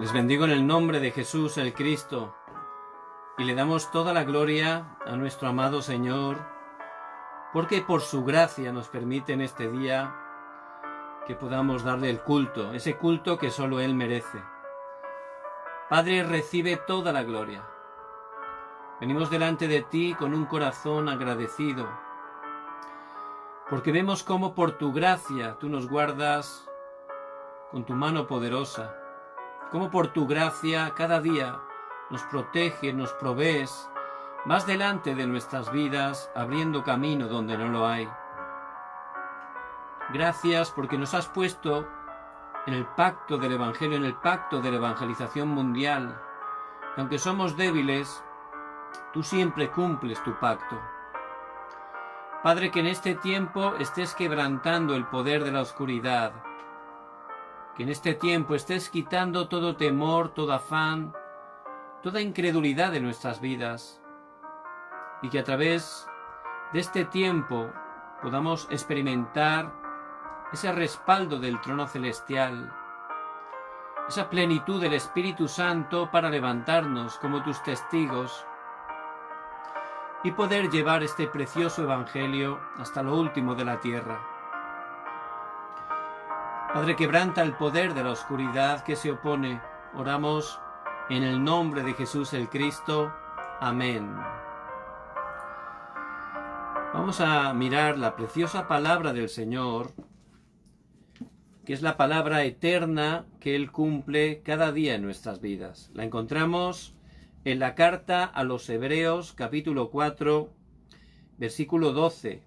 Les bendigo en el nombre de Jesús el Cristo y le damos toda la gloria a nuestro amado Señor, porque por su gracia nos permite en este día que podamos darle el culto, ese culto que solo Él merece. Padre, recibe toda la gloria. Venimos delante de ti con un corazón agradecido, porque vemos cómo por tu gracia tú nos guardas con tu mano poderosa, cómo por tu gracia cada día nos proteges, nos provees, vas delante de nuestras vidas abriendo camino donde no lo hay. Gracias porque nos has puesto en el pacto del Evangelio, en el pacto de la evangelización mundial. Aunque somos débiles, tú siempre cumples tu pacto. Padre, que en este tiempo estés quebrantando el poder de la oscuridad, que en este tiempo estés quitando todo temor, todo afán, toda incredulidad de nuestras vidas, y que a través de este tiempo podamos experimentar ese respaldo del trono celestial, esa plenitud del Espíritu Santo para levantarnos como tus testigos y poder llevar este precioso Evangelio hasta lo último de la tierra. Padre, quebranta el poder de la oscuridad que se opone. Oramos en el nombre de Jesús el Cristo. Amén. Vamos a mirar la preciosa palabra del Señor, que es la palabra eterna que Él cumple cada día en nuestras vidas. La encontramos en la carta a los Hebreos, capítulo 4, versículo 12.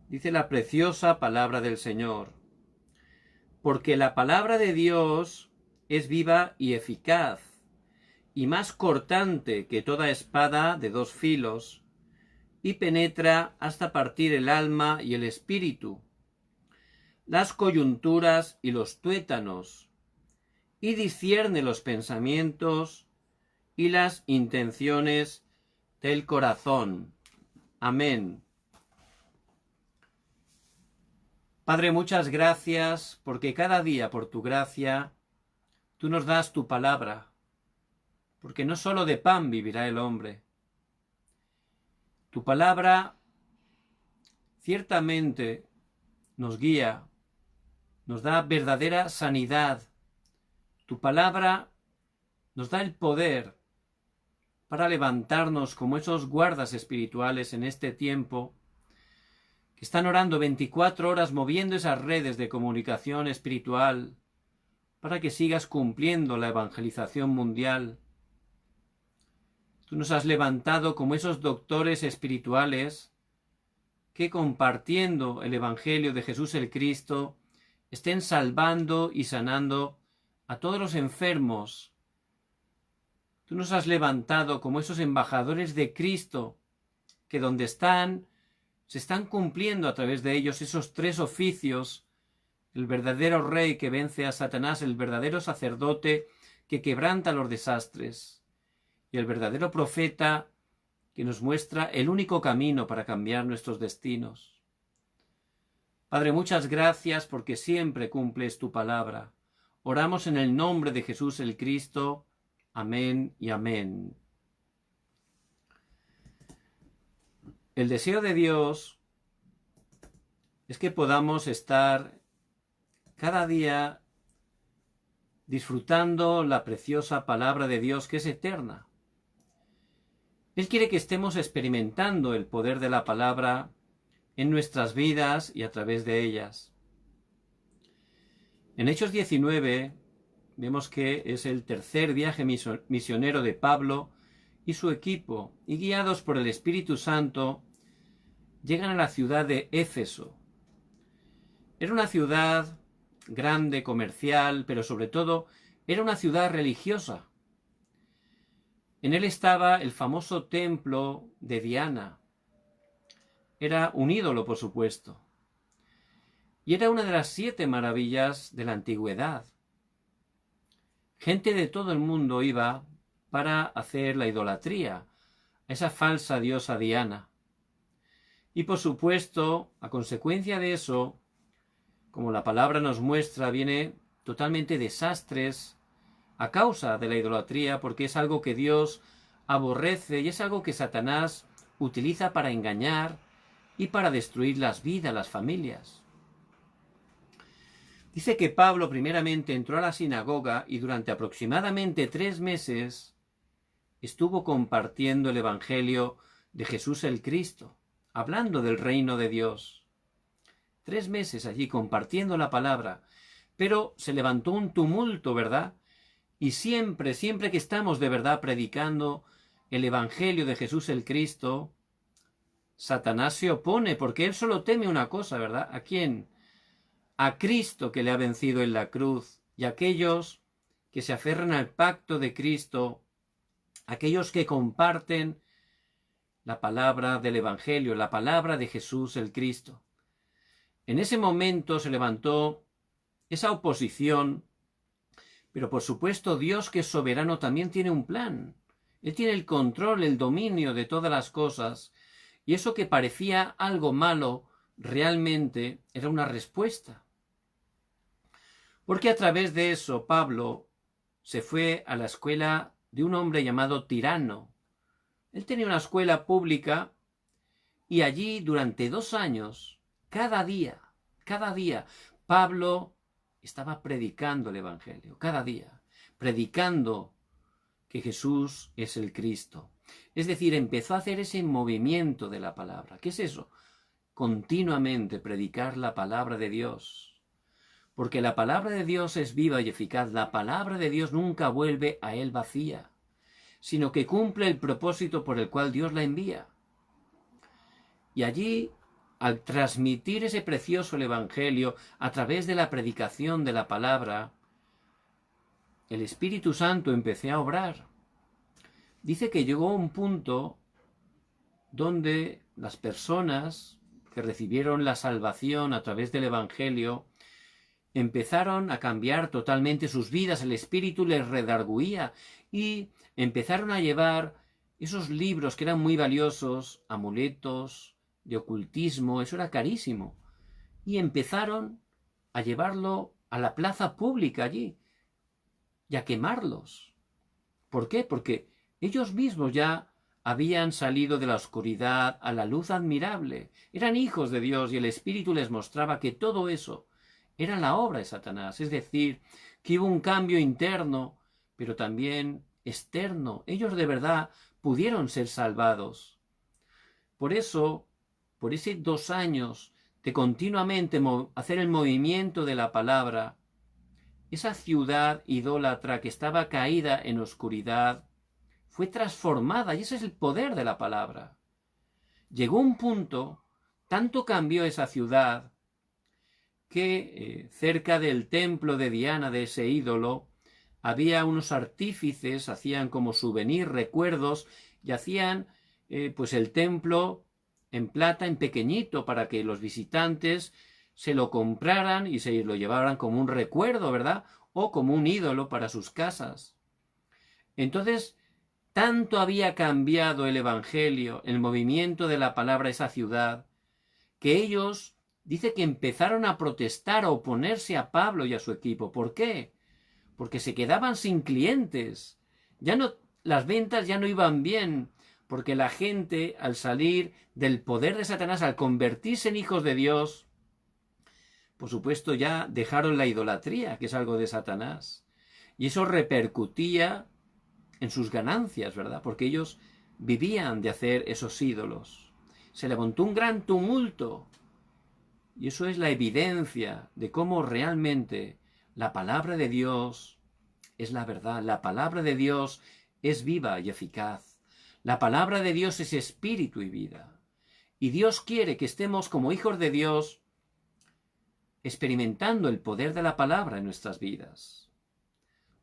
Dice la preciosa palabra del Señor: porque la palabra de Dios es viva y eficaz, y más cortante que toda espada de dos filos, y penetra hasta partir el alma y el espíritu, las coyunturas y los tuétanos, y discierne los pensamientos y las intenciones del corazón. Amén. Padre, muchas gracias, porque cada día por tu gracia tú nos das tu palabra, porque no solo de pan vivirá el hombre. Tu palabra ciertamente nos guía, nos da verdadera sanidad. Tu palabra nos da el poder para levantarnos como esos guardas espirituales en este tiempo, que están orando 24 horas moviendo esas redes de comunicación espiritual para que sigas cumpliendo la evangelización mundial. Tú nos has levantado como esos doctores espirituales que, compartiendo el Evangelio de Jesús el Cristo, estén salvando y sanando a todos los enfermos. Tú nos has levantado como esos embajadores de Cristo, que donde están, se están cumpliendo a través de ellos esos tres oficios: el verdadero rey que vence a Satanás, el verdadero sacerdote que quebranta los desastres, y el verdadero profeta que nos muestra el único camino para cambiar nuestros destinos. Padre, muchas gracias porque siempre cumples tu palabra. Oramos en el nombre de Jesús el Cristo. Amén y amén. El deseo de Dios es que podamos estar cada día disfrutando la preciosa palabra de Dios que es eterna. Él quiere que estemos experimentando el poder de la palabra en nuestras vidas y a través de ellas. En Hechos 19 vemos que es el tercer viaje misionero de Pablo y su equipo, y guiados por el Espíritu Santo, llegan a la ciudad de Éfeso. Era una ciudad grande, comercial, pero sobre todo era una ciudad religiosa. En él estaba el famoso templo de Diana. Era un ídolo, por supuesto. Y era una de las 7 maravillas de la antigüedad. Gente de todo el mundo iba para hacer la idolatría a esa falsa diosa Diana. Y por supuesto, a consecuencia de eso, como la palabra nos muestra, viene totalmente desastres a causa de la idolatría, porque es algo que Dios aborrece y es algo que Satanás utiliza para engañar y para destruir las vidas, las familias. Dice que Pablo primeramente entró a la sinagoga y durante aproximadamente 3 meses estuvo compartiendo el Evangelio de Jesús el Cristo, hablando del reino de Dios. 3 meses allí compartiendo la palabra, pero se levantó un tumulto, ¿verdad? Y siempre que estamos de verdad predicando el Evangelio de Jesús el Cristo, Satanás se opone, porque él solo teme una cosa, ¿verdad? ¿A quién? A Cristo, que le ha vencido en la cruz, y a aquellos que se aferran al pacto de Cristo, aquellos que comparten la palabra del Evangelio, la palabra de Jesús el Cristo. En ese momento se levantó esa oposición, pero por supuesto Dios, que es soberano, también tiene un plan. Él tiene el control, el dominio de todas las cosas, y eso que parecía algo malo realmente era una respuesta. Porque a través de eso Pablo se fue a la escuela de un hombre llamado Tirano. Él tenía una escuela pública y allí durante 2 años, cada día, Pablo estaba predicando el Evangelio, cada día, predicando que Jesús es el Cristo. Es decir, empezó a hacer ese movimiento de la palabra. ¿Qué es eso? Continuamente predicar la palabra de Dios. Porque la palabra de Dios es viva y eficaz. La palabra de Dios nunca vuelve a él vacía, sino que cumple el propósito por el cual Dios la envía. Y allí, al transmitir ese precioso Evangelio a través de la predicación de la palabra, el Espíritu Santo empezó a obrar. Dice que llegó a un punto donde las personas que recibieron la salvación a través del Evangelio empezaron a cambiar totalmente sus vidas, el Espíritu les redarguía y empezaron a llevar esos libros que eran muy valiosos, amuletos de ocultismo, eso era carísimo, y empezaron a llevarlo a la plaza pública allí y a quemarlos. ¿Por qué? Porque ellos mismos ya habían salido de la oscuridad a la luz admirable, eran hijos de Dios y el Espíritu les mostraba que todo eso era la obra de Satanás, es decir, que hubo un cambio interno, pero también externo. Ellos de verdad pudieron ser salvados. Por eso, por ese 2 años de continuamente hacer el movimiento de la palabra, esa ciudad idólatra que estaba caída en oscuridad fue transformada, y ese es el poder de la palabra. Llegó un punto, tanto cambió esa ciudad, que cerca del templo de Diana, de ese ídolo, había unos artífices, hacían como souvenir, recuerdos, y hacían pues el templo en plata, en pequeñito, para que los visitantes se lo compraran y se lo llevaran como un recuerdo, ¿verdad? O como un ídolo para sus casas. Entonces, tanto había cambiado el Evangelio, el movimiento de la palabra a esa ciudad, que ellos dice que empezaron a protestar, a oponerse a Pablo y a su equipo. ¿Por qué? Porque se quedaban sin clientes. Las ventas ya no iban bien, porque la gente, al salir del poder de Satanás, al convertirse en hijos de Dios, por supuesto ya dejaron la idolatría, que es algo de Satanás. Y eso repercutía en sus ganancias, ¿verdad? Porque ellos vivían de hacer esos ídolos. Se levantó un gran tumulto. Y eso es la evidencia de cómo realmente la palabra de Dios es la verdad. La palabra de Dios es viva y eficaz. La palabra de Dios es espíritu y vida. Y Dios quiere que estemos como hijos de Dios experimentando el poder de la palabra en nuestras vidas.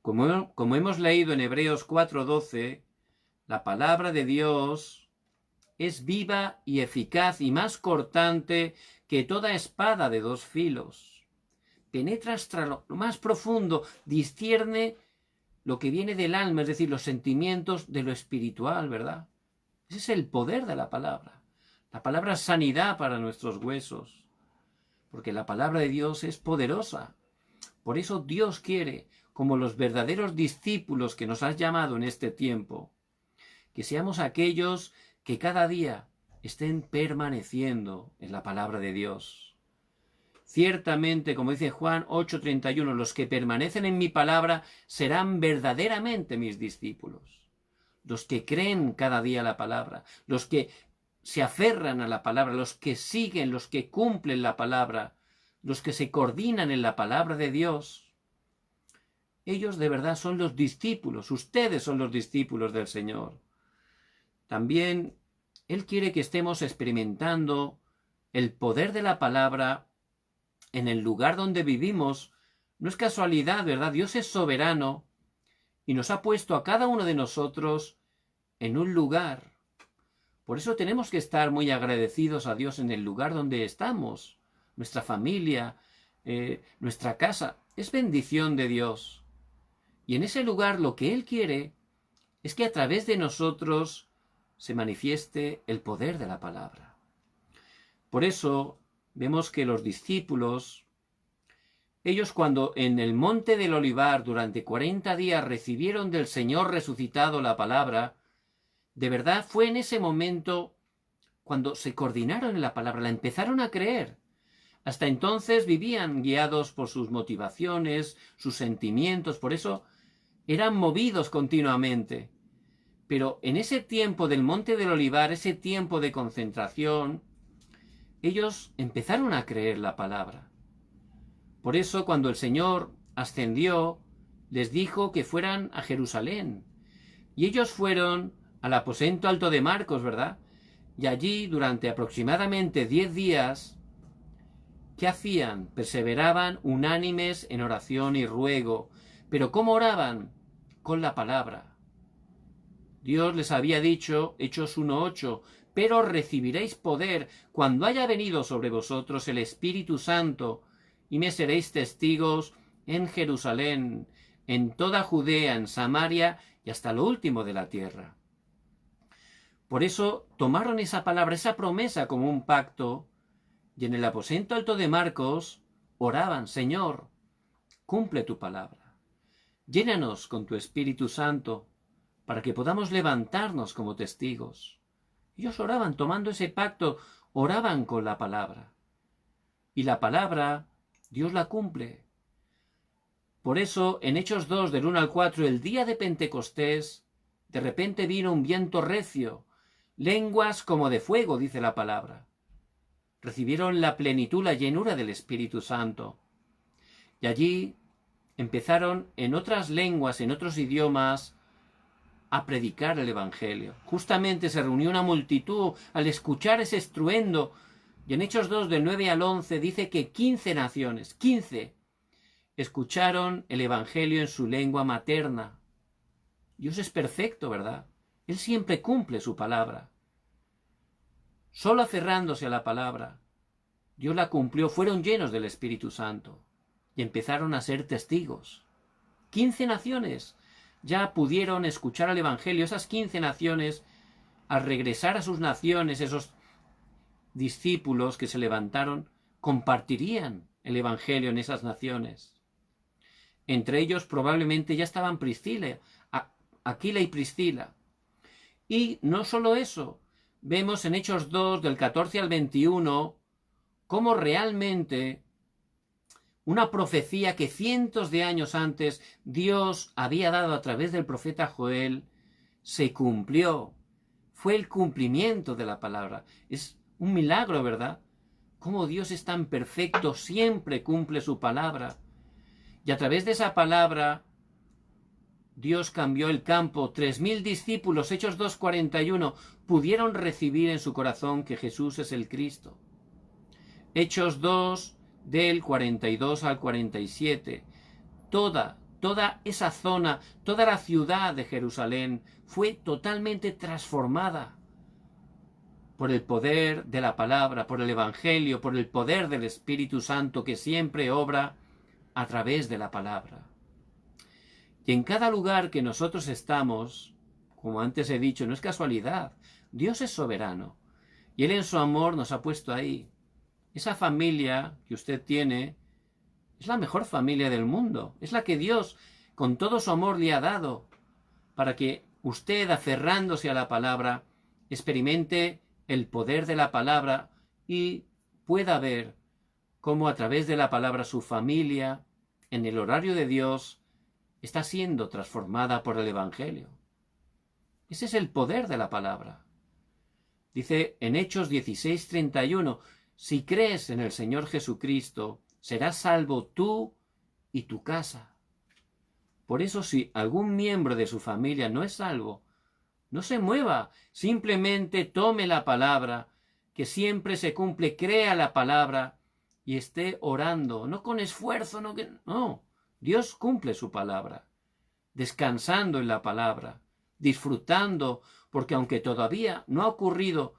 Como hemos leído en Hebreos 4:12, la palabra de Dios es viva y eficaz y más cortante que toda espada de 2 filos. Penetra hasta lo más profundo, discierne lo que viene del alma, es decir, los sentimientos de lo espiritual, ¿verdad? Ese es el poder de la palabra. La palabra es sanidad para nuestros huesos, porque la palabra de Dios es poderosa. Por eso Dios quiere como los verdaderos discípulos que nos has llamado en este tiempo. Que seamos aquellos que cada día estén permaneciendo en la palabra de Dios. Ciertamente, como dice Juan 8:31, los que permanecen en mi palabra serán verdaderamente mis discípulos. Los que creen cada día la palabra, los que se aferran a la palabra, los que siguen, los que cumplen la palabra, los que se coordinan en la palabra de Dios. Ellos de verdad son los discípulos, ustedes son los discípulos del Señor. También Él quiere que estemos experimentando el poder de la palabra en el lugar donde vivimos. No es casualidad, ¿verdad? Dios es soberano y nos ha puesto a cada uno de nosotros en un lugar. Por eso tenemos que estar muy agradecidos a Dios en el lugar donde estamos. Nuestra familia, nuestra casa, es bendición de Dios. Y en ese lugar lo que Él quiere es que a través de nosotros se manifieste el poder de la palabra. Por eso vemos que los discípulos, ellos cuando en el monte del Olivar durante 40 días recibieron del Señor resucitado la palabra, de verdad fue en ese momento cuando se coordinaron en la palabra, la empezaron a creer. Hasta entonces vivían guiados por sus motivaciones, sus sentimientos, por eso eran movidos continuamente. Pero en ese tiempo del Monte del Olivar, ese tiempo de concentración, ellos empezaron a creer la palabra. Por eso cuando el Señor ascendió, les dijo que fueran a Jerusalén. Y ellos fueron al aposento alto de Marcos, ¿verdad? Y allí, durante aproximadamente 10 días, ¿qué hacían? Perseveraban unánimes en oración y ruego. ¿Pero cómo oraban? Con la palabra. Dios les había dicho, Hechos 1:8, pero recibiréis poder cuando haya venido sobre vosotros el Espíritu Santo, y me seréis testigos en Jerusalén, en toda Judea, en Samaria y hasta lo último de la tierra. Por eso tomaron esa palabra, esa promesa como un pacto, y en el aposento alto de Marcos oraban, Señor, cumple tu palabra. Llénanos con tu Espíritu Santo para que podamos levantarnos como testigos. Ellos oraban tomando ese pacto, oraban con la palabra. Y la palabra, Dios la cumple. Por eso, en Hechos 2, del 1 al 4, el día de Pentecostés, de repente vino un viento recio, lenguas como de fuego, dice la palabra. Recibieron la plenitud, la llenura del Espíritu Santo. Y allí empezaron en otras lenguas, en otros idiomas, a predicar el Evangelio. Justamente se reunió una multitud al escuchar ese estruendo. Y en Hechos 2, del 9 al 11, dice que 15 naciones, 15, escucharon el Evangelio en su lengua materna. Dios es perfecto, ¿verdad? Él siempre cumple su palabra. Solo aferrándose a la palabra, Dios la cumplió, fueron llenos del Espíritu Santo y empezaron a ser testigos. 15 naciones ya pudieron escuchar el Evangelio. Esas 15 naciones, al regresar a sus naciones, esos discípulos que se levantaron, compartirían el Evangelio en esas naciones. Entre ellos probablemente ya estaban Priscila, Aquila y Priscila. Y no solo eso, vemos en Hechos 2, del 14 al 21, cómo realmente una profecía que cientos de años antes Dios había dado a través del profeta Joel, se cumplió. Fue el cumplimiento de la palabra. Es un milagro, ¿verdad? Cómo Dios es tan perfecto, siempre cumple su palabra. Y a través de esa palabra, Dios cambió el campo. 3.000 discípulos, Hechos 2:41, pudieron recibir en su corazón que Jesús es el Cristo. Hechos 2, del 42 al 47. Toda esa zona, toda la ciudad de Jerusalén fue totalmente transformada por el poder de la palabra, por el Evangelio, por el poder del Espíritu Santo que siempre obra a través de la palabra. Y en cada lugar que nosotros estamos, como antes he dicho, no es casualidad. Dios es soberano. Y Él en su amor nos ha puesto ahí. Esa familia que usted tiene es la mejor familia del mundo. Es la que Dios con todo su amor le ha dado, para que usted, aferrándose a la palabra, experimente el poder de la palabra y pueda ver cómo a través de la palabra su familia, en el horario de Dios, está siendo transformada por el Evangelio. Ese es el poder de la palabra. Dice en Hechos 16:31, si crees en el Señor Jesucristo, serás salvo tú y tu casa. Por eso, si algún miembro de su familia no es salvo, no se mueva, simplemente tome la palabra, que siempre se cumple, crea la palabra y esté orando, no con esfuerzo, no, Dios cumple su palabra, descansando en la palabra, disfrutando, porque aunque todavía no ha ocurrido,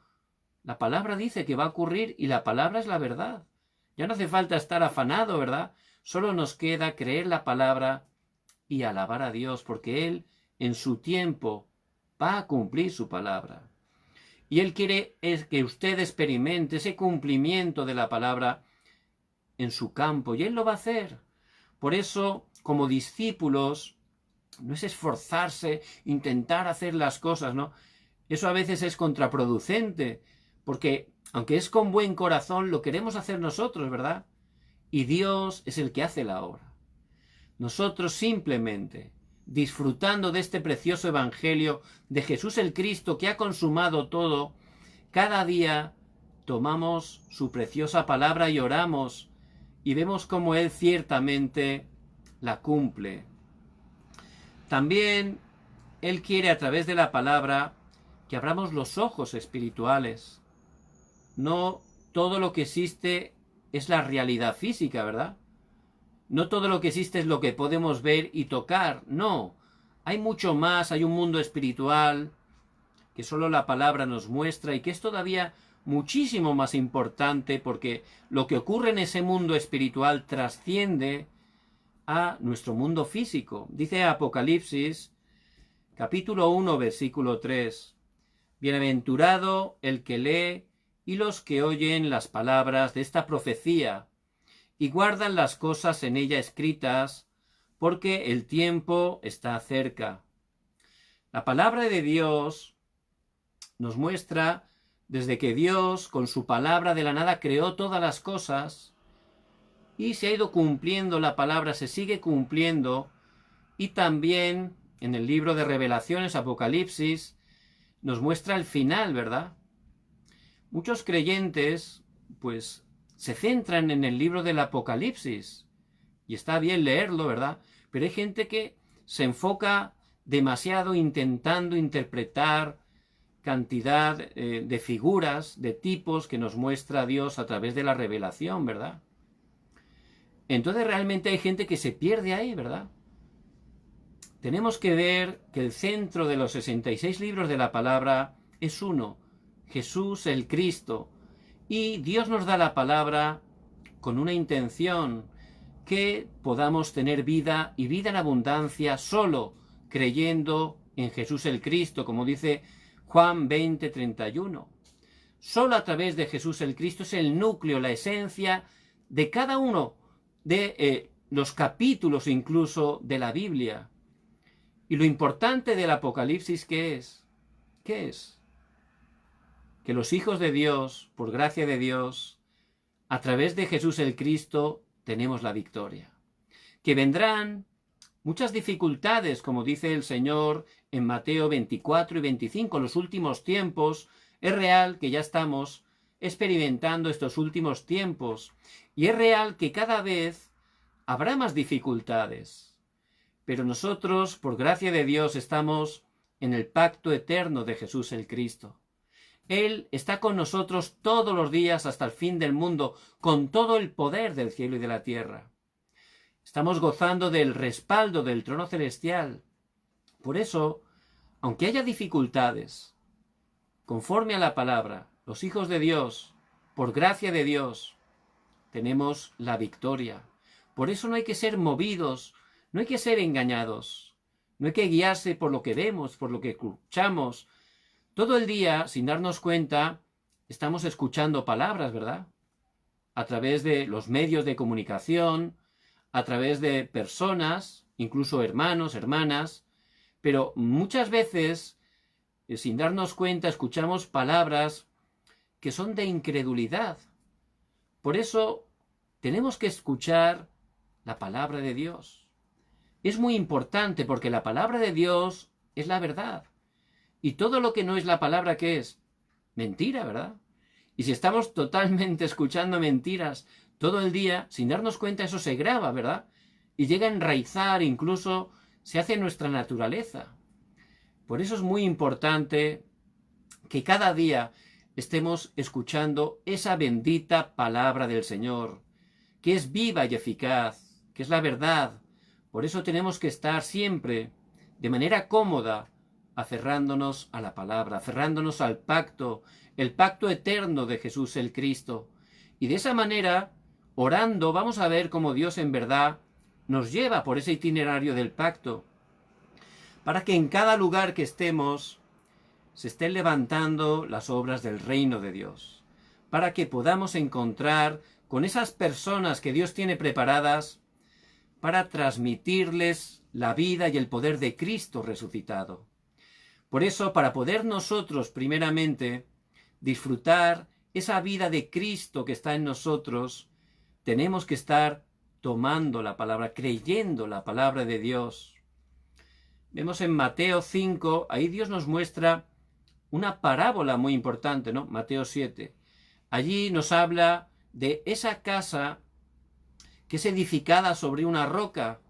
la palabra dice que va a ocurrir y la palabra es la verdad. Ya no hace falta estar afanado, ¿verdad? Solo nos queda creer la palabra y alabar a Dios, porque Él, en su tiempo, va a cumplir su palabra. Y Él quiere que usted experimente ese cumplimiento de la palabra en su campo, y Él lo va a hacer. Por eso, como discípulos, no es esforzarse, intentar hacer las cosas, ¿no? Eso a veces es contraproducente, porque aunque es con buen corazón, lo queremos hacer nosotros, ¿verdad? Y Dios es el que hace la obra. Nosotros simplemente, disfrutando de este precioso Evangelio de Jesús el Cristo que ha consumado todo, cada día tomamos su preciosa palabra y oramos y vemos cómo Él ciertamente la cumple. También Él quiere a través de la palabra que abramos los ojos espirituales. No todo lo que existe es la realidad física, ¿verdad? No todo lo que existe es lo que podemos ver y tocar, no. Hay mucho más, hay un mundo espiritual que solo la palabra nos muestra y que es todavía muchísimo más importante porque lo que ocurre en ese mundo espiritual trasciende a nuestro mundo físico. Dice Apocalipsis, capítulo 1, versículo 3, bienaventurado el que lee y los que oyen las palabras de esta profecía y guardan las cosas en ella escritas, porque el tiempo está cerca. La palabra de Dios nos muestra desde que Dios, con su palabra de la nada, creó todas las cosas, y se ha ido cumpliendo la palabra, se sigue cumpliendo, y también en el libro de Revelaciones, Apocalipsis, nos muestra el final, ¿verdad? Muchos creyentes, pues, se centran en el libro del Apocalipsis, y está bien leerlo, ¿verdad? Pero hay gente que se enfoca demasiado intentando interpretar cantidad de figuras, de tipos que nos muestra Dios a través de la revelación, ¿verdad? Entonces realmente hay gente que se pierde ahí, ¿verdad? Tenemos que ver que el centro de los 66 libros de la palabra es uno, Jesús el Cristo. Y Dios nos da la palabra con una intención, que podamos tener vida y vida en abundancia solo creyendo en Jesús el Cristo, como dice Juan 20:31. Solo a través de Jesús el Cristo es el núcleo, la esencia de cada uno de los capítulos incluso de la Biblia. Y lo importante del Apocalipsis, ¿qué es? ¿Qué es? Que los hijos de Dios, por gracia de Dios, a través de Jesús el Cristo, tenemos la victoria. Que vendrán muchas dificultades, como dice el Señor en Mateo 24 y 25, en los últimos tiempos. Es real que ya estamos experimentando estos últimos tiempos. Y es real que cada vez habrá más dificultades. Pero nosotros, por gracia de Dios, estamos en el pacto eterno de Jesús el Cristo. Él está con nosotros todos los días hasta el fin del mundo, con todo el poder del cielo y de la tierra. Estamos gozando del respaldo del trono celestial. Por eso, aunque haya dificultades, conforme a la palabra, los hijos de Dios, por gracia de Dios, tenemos la victoria. Por eso no hay que ser movidos, no hay que ser engañados, no hay que guiarse por lo que vemos, por lo que escuchamos. Todo el día, sin darnos cuenta, estamos escuchando palabras, ¿verdad? A través de los medios de comunicación, a través de personas incluso hermanos, hermanas, pero muchas veces, sin darnos cuenta, escuchamos palabras que son de incredulidad. Por eso tenemos que escuchar la palabra de Dios. Es muy importante porque la palabra de Dios es la verdad. Y todo lo que no es la palabra, ¿qué es? Mentira, ¿verdad? Y si estamos totalmente escuchando mentiras todo el día, sin darnos cuenta, eso se graba, ¿verdad? Y llega a enraizar, incluso se hace nuestra naturaleza. Por eso es muy importante que cada día estemos escuchando esa bendita palabra del Señor, que es viva y eficaz, que es la verdad. Por eso tenemos que estar siempre, de manera cómoda, aferrándonos a la palabra, aferrándonos al pacto, el pacto eterno de Jesús el Cristo. Y de esa manera, orando, vamos a ver cómo Dios en verdad nos lleva por ese itinerario del pacto, para que en cada lugar que estemos se estén levantando las obras del reino de Dios, para que podamos encontrar con esas personas que Dios tiene preparadas para transmitirles la vida y el poder de Cristo resucitado. Por eso, para poder nosotros, primeramente, disfrutar esa vida de Cristo que está en nosotros, tenemos que estar tomando la palabra, creyendo la palabra de Dios. Vemos en Mateo 5, ahí Dios nos muestra una parábola muy importante, ¿no? Mateo 7. Allí nos habla de esa casa que es edificada sobre una roca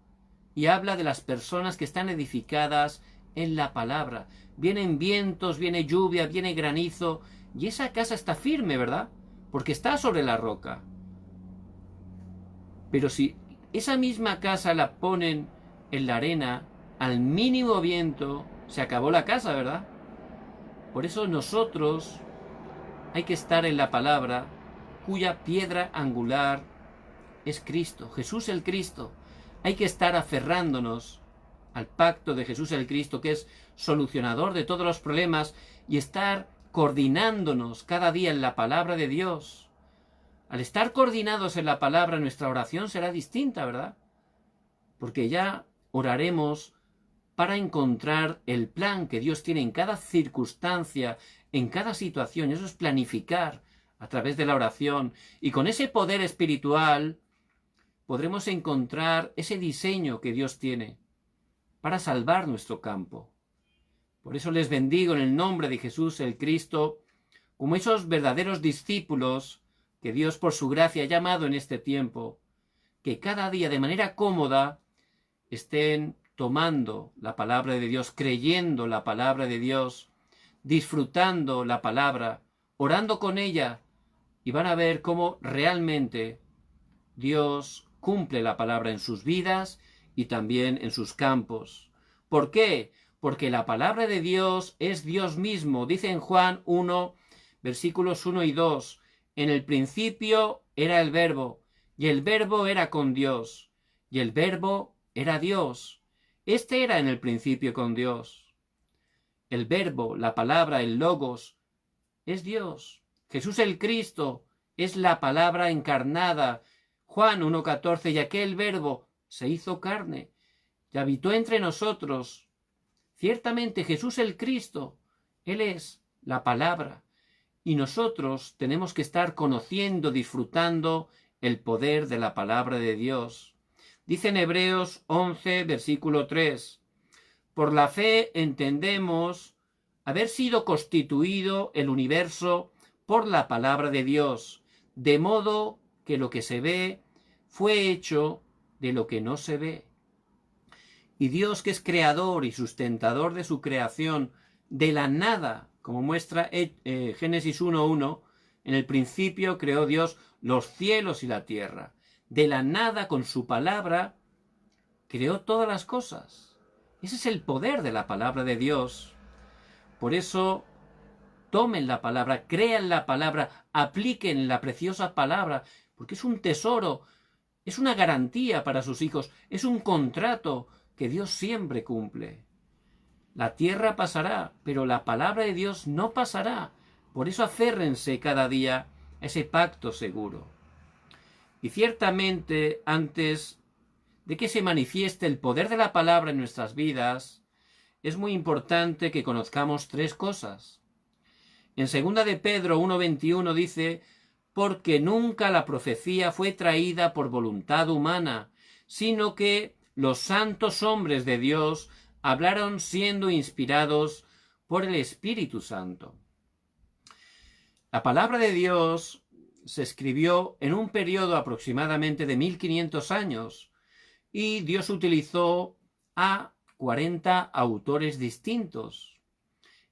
y habla de las personas que están edificadas en la palabra. Vienen vientos, viene lluvia, viene granizo y esa casa está firme, ¿verdad? Porque está sobre la roca. Pero si esa misma casa la ponen en la arena, al mínimo viento, se acabó la casa, ¿verdad? Por eso nosotros hay que estar en la palabra, cuya piedra angular es Cristo, Jesús el Cristo. Hay que estar aferrándonos al pacto de Jesús el Cristo, que es solucionador de todos los problemas, y estar coordinándonos cada día en la palabra de Dios. Al estar coordinados en la palabra, nuestra oración será distinta, ¿verdad? Porque ya oraremos para encontrar el plan que Dios tiene en cada circunstancia, en cada situación. Eso es planificar a través de la oración. Y con ese poder espiritual podremos encontrar ese diseño que Dios tiene para salvar nuestro campo. Por eso les bendigo en el nombre de Jesús el Cristo, como esos verdaderos discípulos que Dios por su gracia ha llamado en este tiempo, que cada día de manera cómoda estén tomando la palabra de Dios, creyendo la palabra de Dios, disfrutando la palabra, orando con ella, y van a ver cómo realmente Dios cumple la palabra en sus vidas y también en sus campos. ¿Por qué? Porque la palabra de Dios es Dios mismo. Dice en Juan 1, versículos 1 y 2, en el principio era el Verbo, y el Verbo era con Dios, y el Verbo era Dios. Este era en el principio con Dios. El Verbo, la palabra, el Logos, es Dios. Jesús el Cristo es la palabra encarnada. Juan 1:14, y aquel Verbo se hizo carne y habitó entre nosotros. Ciertamente Jesús el Cristo, Él es la palabra. Y nosotros tenemos que estar conociendo, disfrutando el poder de la palabra de Dios. Dice en Hebreos 11, versículo 3, por la fe entendemos haber sido constituido el universo por la palabra de Dios, de modo que lo que se ve fue hecho de lo que no se ve. Y Dios, que es creador y sustentador de su creación, de la nada, como muestra Génesis 1:1, en el principio creó Dios los cielos y la tierra. De la nada, con su palabra, creó todas las cosas. Ese es el poder de la palabra de Dios. Por eso, tomen la palabra, crean la palabra, apliquen la preciosa palabra, porque es un tesoro, es una garantía para sus hijos, es un contrato que Dios siempre cumple. La tierra pasará, pero la palabra de Dios no pasará. Por eso aférrense cada día a ese pacto seguro. Y ciertamente antes de que se manifieste el poder de la palabra en nuestras vidas, es muy importante que conozcamos tres cosas. En 2 de Pedro 1:21 dice: porque nunca la profecía fue traída por voluntad humana, sino que los santos hombres de Dios hablaron siendo inspirados por el Espíritu Santo. La palabra de Dios se escribió en un periodo aproximadamente de 1500 años y Dios utilizó a 40 autores distintos.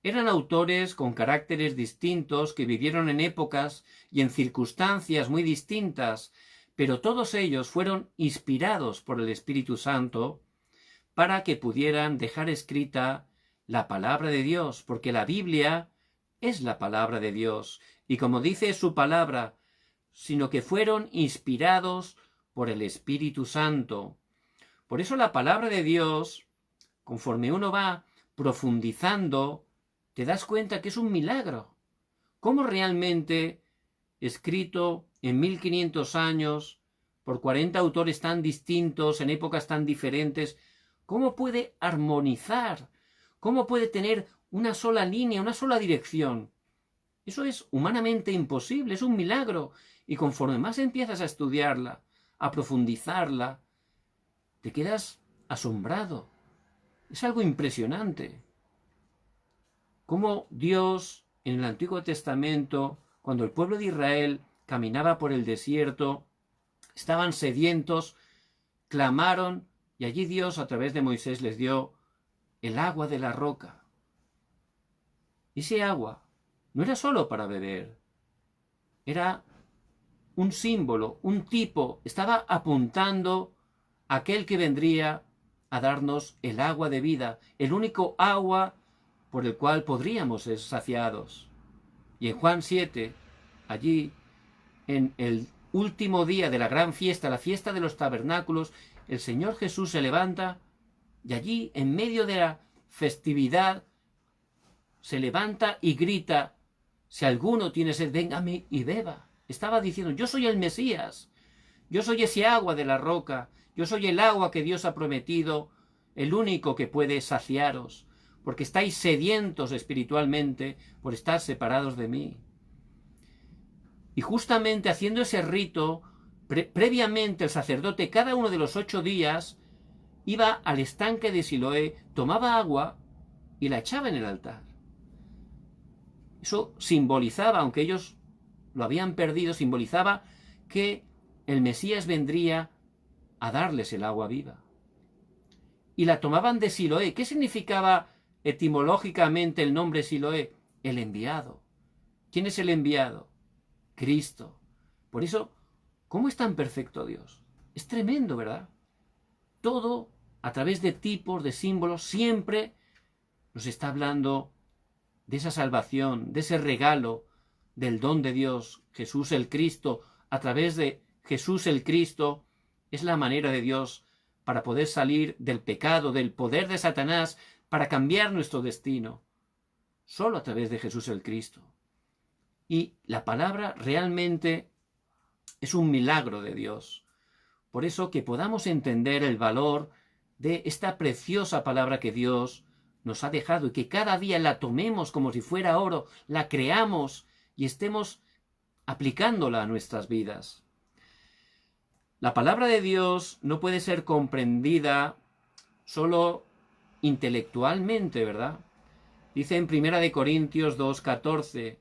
Eran autores con caracteres distintos que vivieron en épocas y en circunstancias muy distintas, pero todos ellos fueron inspirados por el Espíritu Santo para que pudieran dejar escrita la palabra de Dios, porque la Biblia es la palabra de Dios, y como dice su palabra, sino que fueron inspirados por el Espíritu Santo. Por eso la palabra de Dios, conforme uno va profundizando, te das cuenta que es un milagro. ¿Cómo realmente, escrito en 1500 años, por 40 autores tan distintos, en épocas tan diferentes, cómo puede armonizar? ¿Cómo puede tener una sola línea, una sola dirección? Eso es humanamente imposible, es un milagro. Y conforme más empiezas a estudiarla, a profundizarla, te quedas asombrado. Es algo impresionante. Cómo Dios, en el Antiguo Testamento, cuando el pueblo de Israel caminaba por el desierto, estaban sedientos, clamaron, y allí Dios, a través de Moisés, les dio el agua de la roca. Ese agua no era solo para beber, era un símbolo, un tipo, estaba apuntando a aquel que vendría a darnos el agua de vida, el único agua por el cual podríamos ser saciados. Y en Juan 7, allí, en el último día de la gran fiesta, la fiesta de los tabernáculos, el Señor Jesús se levanta y allí, en medio de la festividad, se levanta y grita: si alguno tiene sed, véngame y beba. Estaba diciendo: yo soy el Mesías, yo soy ese agua de la roca, yo soy el agua que Dios ha prometido, el único que puede saciaros, porque estáis sedientos espiritualmente por estar separados de mí. Y justamente haciendo ese rito, previamente el sacerdote cada uno de los 8 días iba al estanque de Siloé, tomaba agua y la echaba en el altar. Eso simbolizaba, aunque ellos lo habían perdido, simbolizaba que el Mesías vendría a darles el agua viva. Y la tomaban de Siloé. ¿Qué significaba etimológicamente el nombre Siloé? El enviado. ¿Quién es el enviado? Cristo. Por eso, ¿cómo es tan perfecto Dios? Es tremendo, ¿verdad? Todo, a través de tipos, de símbolos, siempre nos está hablando de esa salvación, de ese regalo, del don de Dios, Jesús el Cristo. A través de Jesús el Cristo es la manera de Dios para poder salir del pecado, del poder de Satanás, para cambiar nuestro destino. Solo a través de Jesús el Cristo. Y la palabra realmente es un milagro de Dios. Por eso que podamos entender el valor de esta preciosa palabra que Dios nos ha dejado y que cada día la tomemos como si fuera oro, la creamos y estemos aplicándola a nuestras vidas. La palabra de Dios no puede ser comprendida solo intelectualmente, ¿verdad? Dice en 1 Corintios 2:14,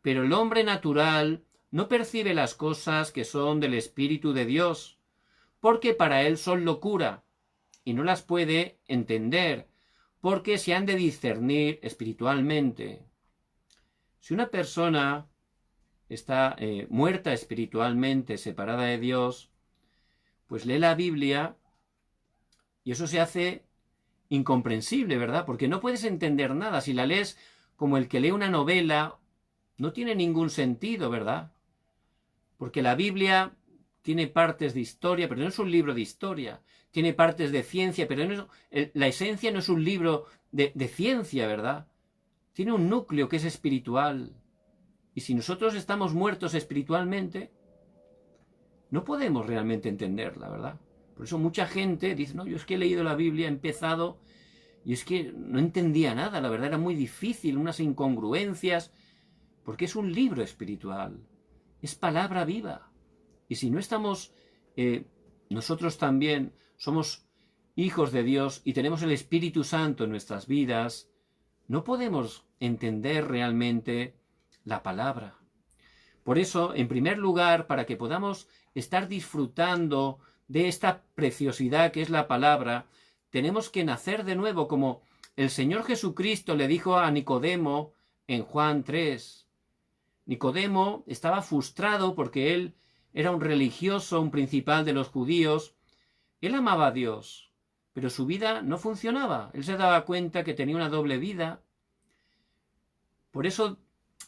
pero el hombre natural no percibe las cosas que son del Espíritu de Dios, porque para él son locura, y no las puede entender, porque se han de discernir espiritualmente. Si una persona está muerta espiritualmente, separada de Dios, pues lee la Biblia y eso se hace incomprensible, ¿verdad? Porque no puedes entender nada. Si la lees como el que lee una novela, no tiene ningún sentido, ¿verdad? Porque la Biblia tiene partes de historia, pero no es un libro de historia. Tiene partes de ciencia, pero no es, la esencia no es un libro de ciencia, ¿verdad? Tiene un núcleo que es espiritual. Y si nosotros estamos muertos espiritualmente, no podemos realmente entenderla, ¿verdad? Por eso mucha gente dice, no, yo es que he leído la Biblia, he empezado, y es que no entendía nada, la verdad era muy difícil, unas incongruencias, porque es un libro espiritual, es palabra viva. Y si no estamos, nosotros también somos hijos de Dios y tenemos el Espíritu Santo en nuestras vidas, no podemos entender realmente la palabra. Por eso, en primer lugar, para que podamos estar disfrutando de esta preciosidad que es la palabra, tenemos que nacer de nuevo, como el Señor Jesucristo le dijo a Nicodemo en Juan 3. Nicodemo estaba frustrado porque él era un religioso, un principal de los judíos. Él amaba a Dios, pero su vida no funcionaba. Él se daba cuenta que tenía una doble vida. Por eso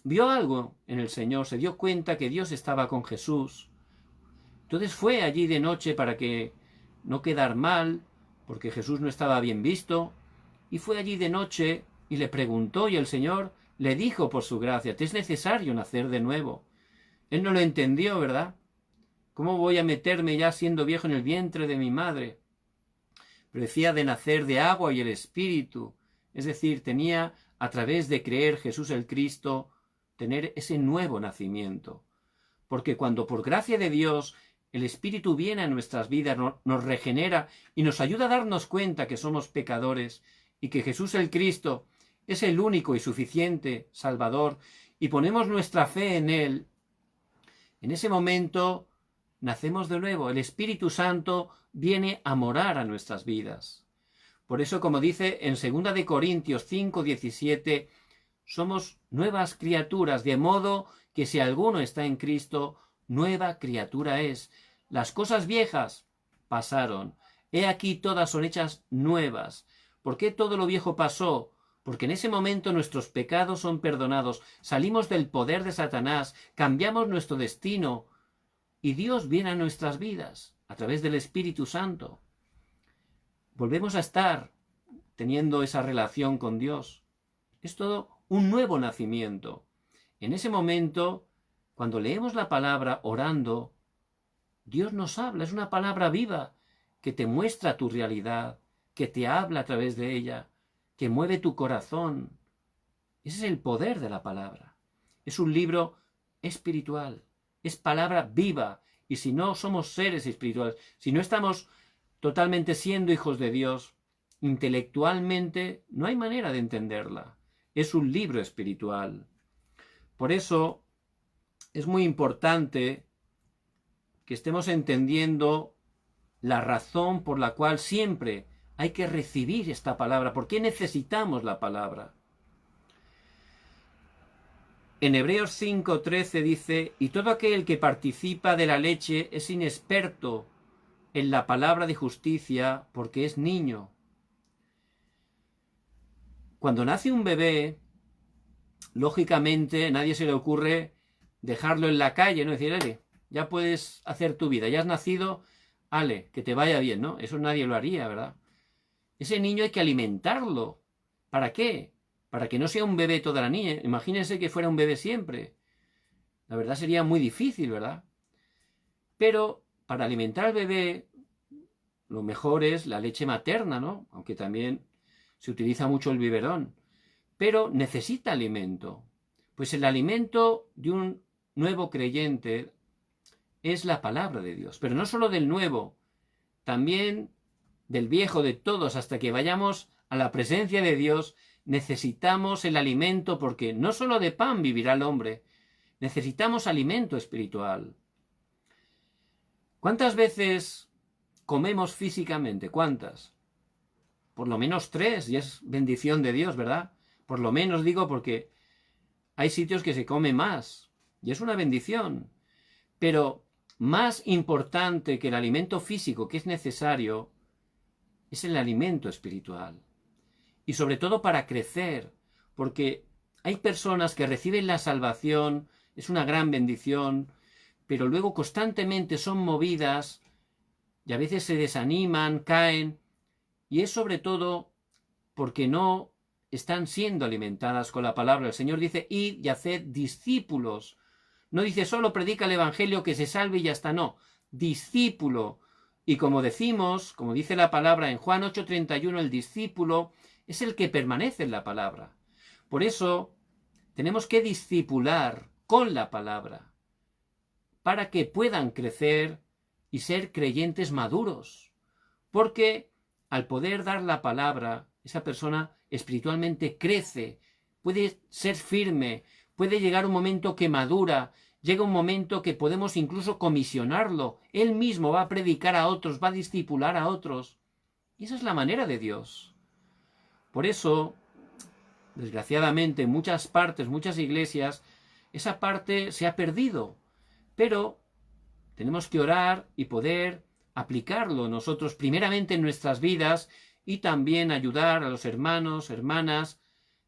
vio algo en el Señor, se dio cuenta que Dios estaba con Jesús. Entonces fue allí de noche para que no quedar mal, porque Jesús no estaba bien visto, y fue allí de noche y le preguntó, y el Señor le dijo por su gracia, te es necesario nacer de nuevo. Él no lo entendió, ¿verdad? ¿Cómo voy a meterme ya siendo viejo en el vientre de mi madre? Pero decía de nacer de agua y el Espíritu, es decir, tenía a través de creer Jesús el Cristo, tener ese nuevo nacimiento. Porque cuando por gracia de Dios el Espíritu viene a nuestras vidas, nos regenera y nos ayuda a darnos cuenta que somos pecadores y que Jesús el Cristo es el único y suficiente Salvador y ponemos nuestra fe en Él, en ese momento nacemos de nuevo. El Espíritu Santo viene a morar a nuestras vidas. Por eso, como dice en 2 de Corintios 5:17, somos nuevas criaturas, de modo que si alguno está en Cristo, nueva criatura es. Las cosas viejas pasaron. He aquí todas son hechas nuevas. ¿Por qué todo lo viejo pasó? Porque en ese momento nuestros pecados son perdonados. Salimos del poder de Satanás, cambiamos nuestro destino y Dios viene a nuestras vidas a través del Espíritu Santo. Volvemos a estar teniendo esa relación con Dios. Es todo un nuevo nacimiento. En ese momento, cuando leemos la palabra orando, Dios nos habla, es una palabra viva que te muestra tu realidad, que te habla a través de ella, que mueve tu corazón. Ese es el poder de la palabra. Es un libro espiritual, es palabra viva. Y si no somos seres espirituales, si no estamos totalmente siendo hijos de Dios, intelectualmente no hay manera de entenderla. Es un libro espiritual. Por eso es muy importante que estemos entendiendo la razón por la cual siempre hay que recibir esta palabra. ¿Por qué necesitamos la palabra? En Hebreos 5:13 dice, y todo aquel que participa de la leche es inexperto en la palabra de justicia porque es niño. Cuando nace un bebé, lógicamente a nadie se le ocurre dejarlo en la calle, ¿no? Decir, ale, ya puedes hacer tu vida, ya has nacido, ale, que te vaya bien, ¿no? Eso nadie lo haría, ¿verdad? Ese niño hay que alimentarlo. ¿Para qué? Para que no sea un bebé toda la niña. Imagínense que fuera un bebé siempre. La verdad sería muy difícil, ¿verdad? Pero para alimentar al bebé, lo mejor es la leche materna, ¿no? Aunque también se utiliza mucho el biberón. Pero necesita alimento. Pues el alimento de un nuevo creyente es la palabra de Dios. Pero no solo del nuevo, también del viejo, de todos, hasta que vayamos a la presencia de Dios, necesitamos el alimento, porque no solo de pan vivirá el hombre, necesitamos alimento espiritual. ¿Cuántas veces comemos físicamente? ¿Cuántas? Por lo menos 3, y es bendición de Dios, ¿verdad? Por lo menos digo porque hay sitios que se come más, y es una bendición. Pero más importante que el alimento físico que es necesario, es el alimento espiritual. Y sobre todo para crecer, porque hay personas que reciben la salvación, es una gran bendición, pero luego constantemente son movidas y a veces se desaniman, caen, y es sobre todo porque no están siendo alimentadas con la palabra. El Señor dice, id y haced discípulos. No dice solo predica el Evangelio que se salve y ya está, no. Discípulo. Y como decimos, como dice la palabra en Juan 8:31, el discípulo es el que permanece en la palabra. Por eso tenemos que discipular con la palabra para que puedan crecer y ser creyentes maduros. Porque al poder dar la palabra, esa persona espiritualmente crece, puede ser firme, puede llegar un momento que madura, llega un momento que podemos incluso comisionarlo. Él mismo va a predicar a otros, va a discipular a otros. Y esa es la manera de Dios. Por eso, desgraciadamente, en muchas partes, muchas iglesias, esa parte se ha perdido. Pero tenemos que orar y poder aplicarlo nosotros primeramente en nuestras vidas y también ayudar a los hermanos, hermanas,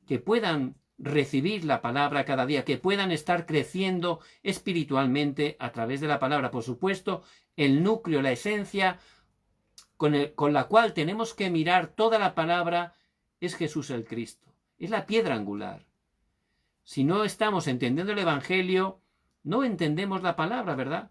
que puedan recibir la palabra cada día, que puedan estar creciendo espiritualmente a través de la palabra. Por supuesto, el núcleo, la esencia con la cual tenemos que mirar toda la palabra es Jesús el Cristo. Es la piedra angular. Si no estamos entendiendo el Evangelio, no entendemos la palabra, ¿verdad?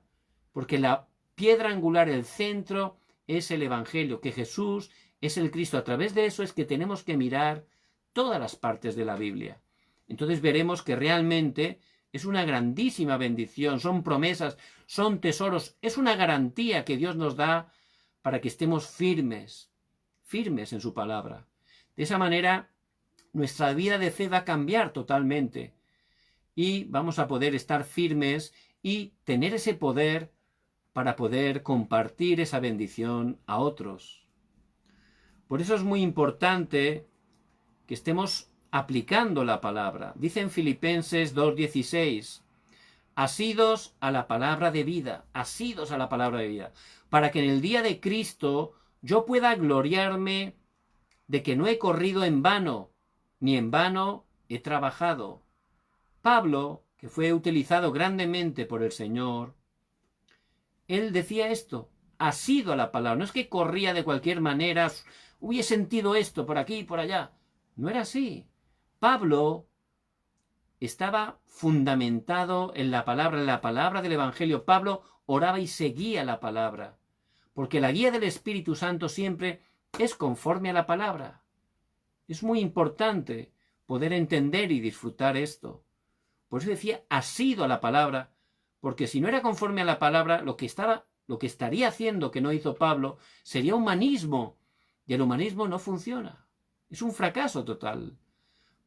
Porque la piedra angular, el centro, es el Evangelio, que Jesús es el Cristo. A través de eso es que tenemos que mirar todas las partes de la Biblia. Entonces veremos que realmente es una grandísima bendición, son promesas, son tesoros, es una garantía que Dios nos da para que estemos firmes, firmes en su palabra. De esa manera, nuestra vida de fe va a cambiar totalmente y vamos a poder estar firmes y tener ese poder para poder compartir esa bendición a otros. Por eso es muy importante que estemos aplicando la palabra. Dice en Filipenses 2:16, asidos a la palabra de vida, asidos a la palabra de vida, para que en el día de Cristo yo pueda gloriarme de que no he corrido en vano, ni en vano he trabajado. Pablo, que fue utilizado grandemente por el Señor, él decía esto, asido a la palabra, no es que corría de cualquier manera, he sentido esto por aquí y por allá, no era así. Pablo estaba fundamentado en la palabra del Evangelio. Pablo oraba y seguía la palabra, porque la guía del Espíritu Santo siempre es conforme a la palabra. Es muy importante poder entender y disfrutar esto. Por eso decía, asido a la palabra, porque si no era conforme a la palabra, lo que estaría haciendo que no hizo Pablo sería humanismo, y el humanismo no funciona. Es un fracaso total.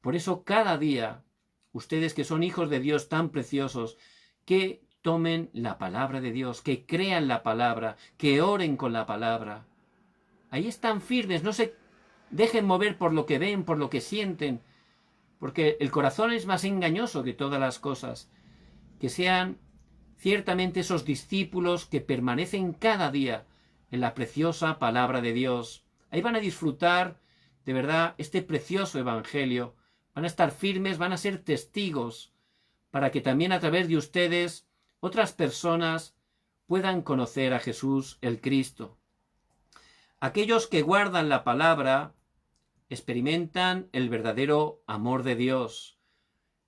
Por eso cada día, ustedes que son hijos de Dios tan preciosos, que tomen la palabra de Dios, que crean la palabra, que oren con la palabra. Ahí están firmes, no se dejen mover por lo que ven, por lo que sienten, porque el corazón es más engañoso que todas las cosas. Que sean ciertamente esos discípulos que permanecen cada día en la preciosa palabra de Dios. Ahí van a disfrutar de verdad este precioso evangelio. Van a estar firmes, van a ser testigos para que también a través de ustedes otras personas puedan conocer a Jesús el Cristo. Aquellos que guardan la palabra experimentan el verdadero amor de Dios.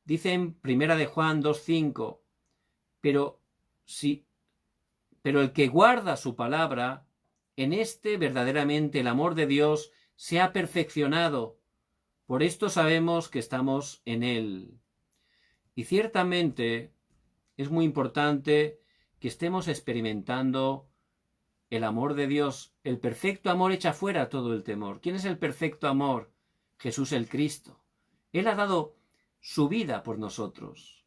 Dice en 1 de Juan 2:5, pero el que guarda su palabra, en este verdaderamente el amor de Dios se ha perfeccionado. Por esto sabemos que estamos en él. Y ciertamente es muy importante que estemos experimentando el amor de Dios. El perfecto amor echa fuera todo el temor. ¿Quién es el perfecto amor? Jesús el Cristo. Él ha dado su vida por nosotros.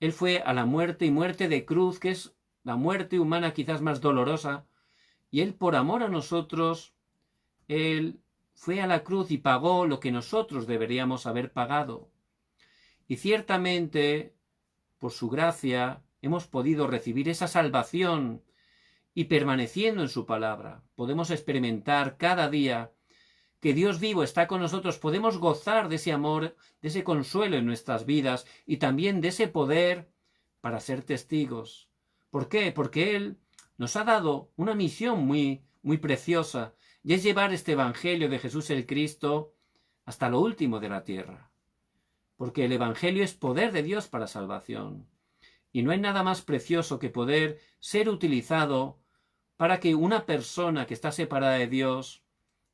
Él fue a la muerte y muerte de cruz, que es la muerte humana quizás más dolorosa, y Él por amor a nosotros, Él fue a la cruz y pagó lo que nosotros deberíamos haber pagado. Y ciertamente, por su gracia, hemos podido recibir esa salvación y permaneciendo en su palabra, podemos experimentar cada día que Dios vivo está con nosotros, podemos gozar de ese amor, de ese consuelo en nuestras vidas y también de ese poder para ser testigos. ¿Por qué? Porque Él nos ha dado una misión muy, muy preciosa, y es llevar este Evangelio de Jesús el Cristo hasta lo último de la tierra. Porque el Evangelio es poder de Dios para salvación. Y no hay nada más precioso que poder ser utilizado para que una persona que está separada de Dios,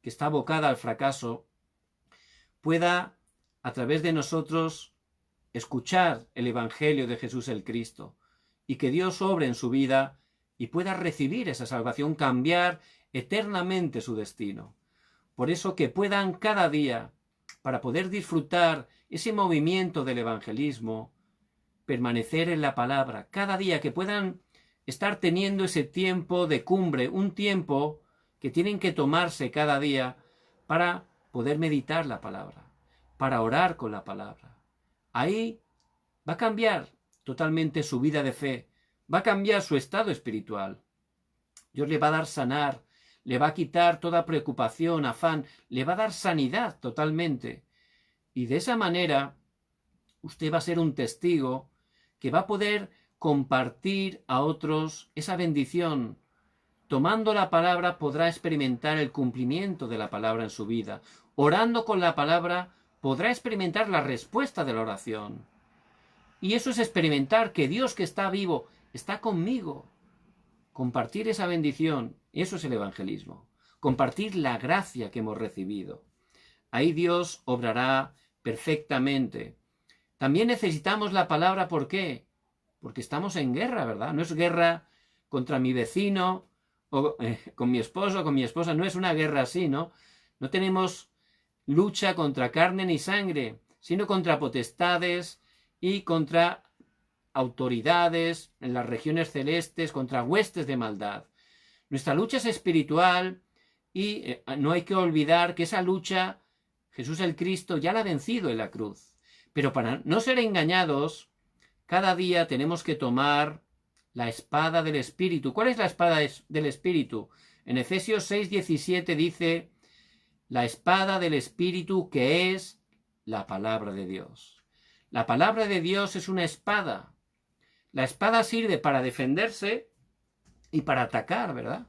que está abocada al fracaso, pueda, a través de nosotros, escuchar el Evangelio de Jesús el Cristo, y que Dios obre en su vida y pueda recibir esa salvación, cambiar eternamente su destino. Por eso que puedan cada día, para poder disfrutar ese movimiento del evangelismo, permanecer en la palabra, cada día que puedan estar teniendo ese tiempo de cumbre, un tiempo que tienen que tomarse cada día para poder meditar la palabra, para orar con la palabra. Ahí va a cambiar totalmente su vida de fe, va a cambiar su estado espiritual. Dios le va a dar sanar, le va a quitar toda preocupación, afán, le va a dar sanidad totalmente. Y de esa manera, usted va a ser un testigo que va a poder compartir a otros esa bendición. Tomando la palabra podrá experimentar el cumplimiento de la palabra en su vida. Orando con la palabra podrá experimentar la respuesta de la oración. Y eso es experimentar que Dios que está vivo está conmigo. Compartir esa bendición, eso es el evangelismo. Compartir la gracia que hemos recibido. Ahí Dios obrará perfectamente. También necesitamos la palabra, ¿por qué? Porque estamos en guerra, ¿verdad? No es guerra contra mi vecino, o con mi esposo, o con mi esposa, no es una guerra así, ¿no? No tenemos lucha contra carne ni sangre, sino contra potestades y contra autoridades en las regiones celestes, contra huestes de maldad. Nuestra lucha es espiritual y no hay que olvidar que esa lucha Jesús el Cristo ya la ha vencido en la cruz. Pero para no ser engañados, cada día tenemos que tomar la espada del Espíritu. ¿Cuál es la espada del Espíritu? En Efesios 6:17 dice, la espada del Espíritu que es la palabra de Dios. La palabra de Dios es una espada. La espada sirve para defenderse y para atacar, ¿verdad?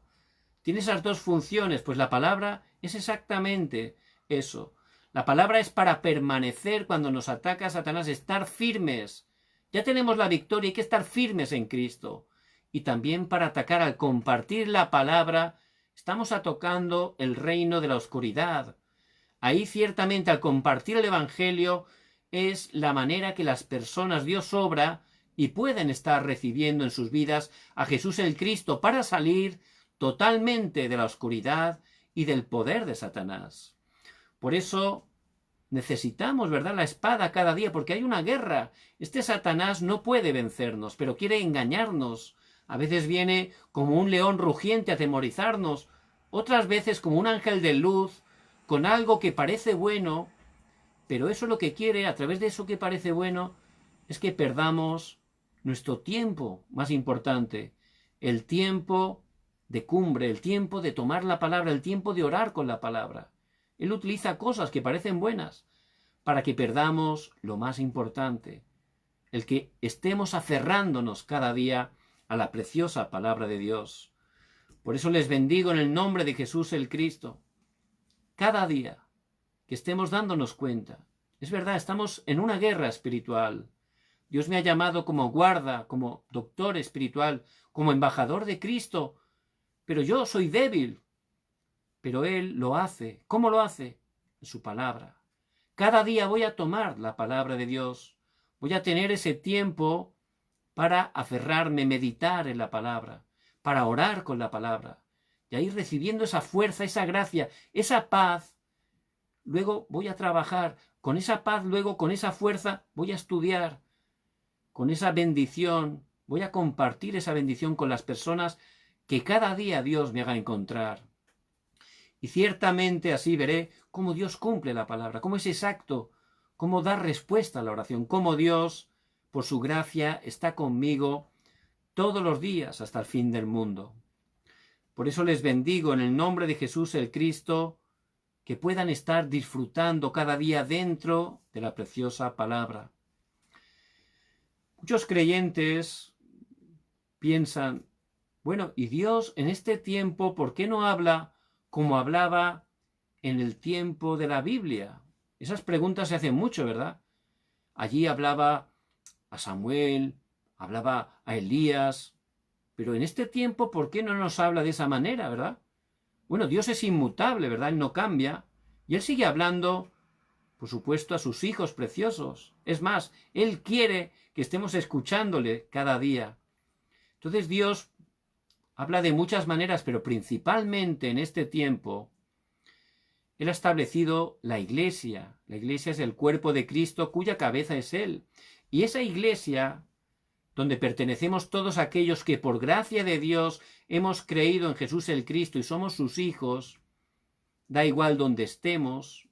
Tiene esas dos funciones, pues la palabra es exactamente eso. La palabra es para permanecer cuando nos ataca Satanás, estar firmes. Ya tenemos la victoria, hay que estar firmes en Cristo. Y también para atacar, al compartir la palabra, estamos atacando el reino de la oscuridad. Ahí ciertamente al compartir el Evangelio es la manera que las personas, Dios obra y pueden estar recibiendo en sus vidas a Jesús el Cristo para salir totalmente de la oscuridad y del poder de Satanás. Por eso necesitamos, ¿verdad?, la espada cada día, porque hay una guerra. Este Satanás no puede vencernos, pero quiere engañarnos. A veces viene como un león rugiente a atemorizarnos, otras veces como un ángel de luz, con algo que parece bueno, pero eso lo que quiere, a través de eso que parece bueno, es que perdamos nuestro tiempo más importante, el tiempo de cumbre, el tiempo de tomar la palabra, el tiempo de orar con la palabra. Él utiliza cosas que parecen buenas para que perdamos lo más importante, el que estemos aferrándonos cada día a la preciosa palabra de Dios. Por eso les bendigo en el nombre de Jesús el Cristo. Cada día que estemos dándonos cuenta, es verdad, estamos en una guerra espiritual. Dios me ha llamado como guarda, como doctor espiritual, como embajador de Cristo, pero yo soy débil. Pero Él lo hace. ¿Cómo lo hace? En su palabra. Cada día voy a tomar la palabra de Dios. Voy a tener ese tiempo para aferrarme, meditar en la palabra, para orar con la palabra, y ahí recibiendo esa fuerza, esa gracia, esa paz. Luego voy a trabajar con esa paz, luego con esa fuerza voy a estudiar, con esa bendición, voy a compartir esa bendición con las personas que cada día Dios me haga encontrar. Y ciertamente así veré cómo Dios cumple la palabra, cómo es exacto, cómo da respuesta a la oración, cómo Dios, por su gracia, está conmigo todos los días hasta el fin del mundo. Por eso les bendigo en el nombre de Jesús el Cristo, que puedan estar disfrutando cada día dentro de la preciosa palabra. Muchos creyentes piensan, bueno, ¿y Dios en este tiempo por qué no habla como hablaba en el tiempo de la Biblia? Esas preguntas se hacen mucho, ¿verdad? Allí hablaba a Samuel, hablaba a Elías, Pero en este tiempo, ¿por qué no nos habla de esa manera, verdad? Bueno, Dios es inmutable, ¿verdad? Él no cambia. Y Él sigue hablando, por supuesto, a sus hijos preciosos. Es más, Él quiere que estemos escuchándole cada día. Entonces Dios habla de muchas maneras, pero principalmente en este tiempo, Él ha establecido la Iglesia. La Iglesia es el cuerpo de Cristo cuya cabeza es Él. Y esa Iglesia, donde pertenecemos todos aquellos que por gracia de Dios hemos creído en Jesús el Cristo y somos sus hijos, da igual donde estemos.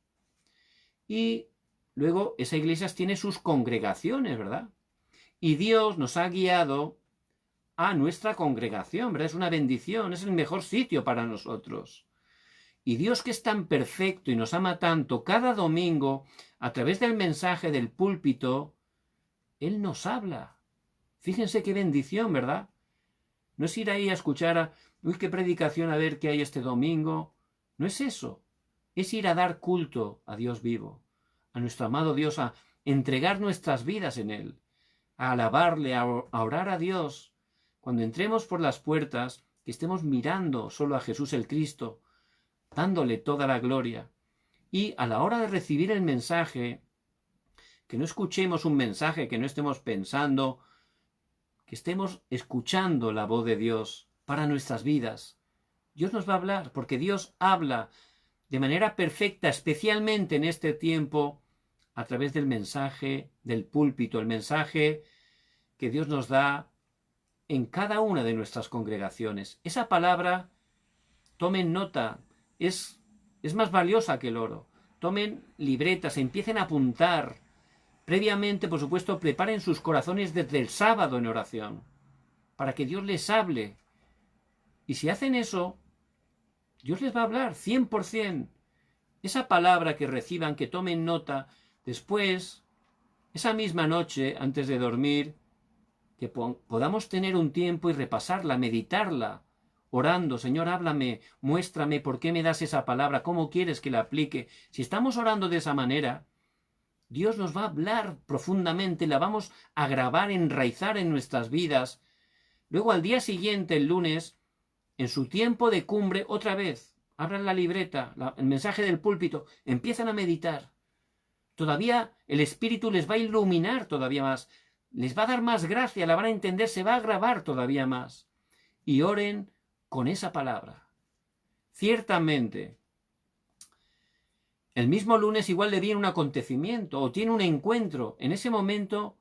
Y luego esa iglesia tiene sus congregaciones, ¿verdad? Y Dios nos ha guiado a nuestra congregación, ¿verdad? Es una bendición, es el mejor sitio para nosotros. Y Dios, que es tan perfecto y nos ama tanto, cada domingo, a través del mensaje del púlpito, Él nos habla. Fíjense qué bendición, ¿verdad? No es ir ahí a escuchar uy, qué predicación, a ver qué hay este domingo. No es eso. Es ir a dar culto a Dios vivo, a nuestro amado Dios, a entregar nuestras vidas en Él, a alabarle, a orar a Dios. Cuando entremos por las puertas, que estemos mirando solo a Jesús el Cristo, dándole toda la gloria. Y a la hora de recibir el mensaje, que no escuchemos un mensaje, que no estemos pensando, que estemos escuchando la voz de Dios para nuestras vidas. Dios nos va a hablar, porque Dios habla de manera perfecta, especialmente en este tiempo, a través del mensaje del púlpito, el mensaje que Dios nos da en cada una de nuestras congregaciones. Esa palabra, tomen nota, es más valiosa que el oro. Tomen libretas, empiecen a apuntar. Previamente, por supuesto, preparen sus corazones desde el sábado en oración, para que Dios les hable. Y si hacen eso, Dios les va a hablar 100%. Esa palabra que reciban, que tomen nota, después, esa misma noche, antes de dormir, que podamos tener un tiempo y repasarla, meditarla, orando, Señor, háblame, muéstrame por qué me das esa palabra, cómo quieres que la aplique. Si estamos orando de esa manera, Dios nos va a hablar profundamente, la vamos a grabar, enraizar en nuestras vidas. Luego al día siguiente, el lunes, en su tiempo de cumbre, otra vez, abran la libreta, el mensaje del púlpito, empiezan a meditar. Todavía el Espíritu les va a iluminar todavía más, les va a dar más gracia, la van a entender, se va a grabar todavía más. Y oren con esa palabra. Ciertamente, el mismo lunes igual le viene un acontecimiento o tiene un encuentro. En ese momento,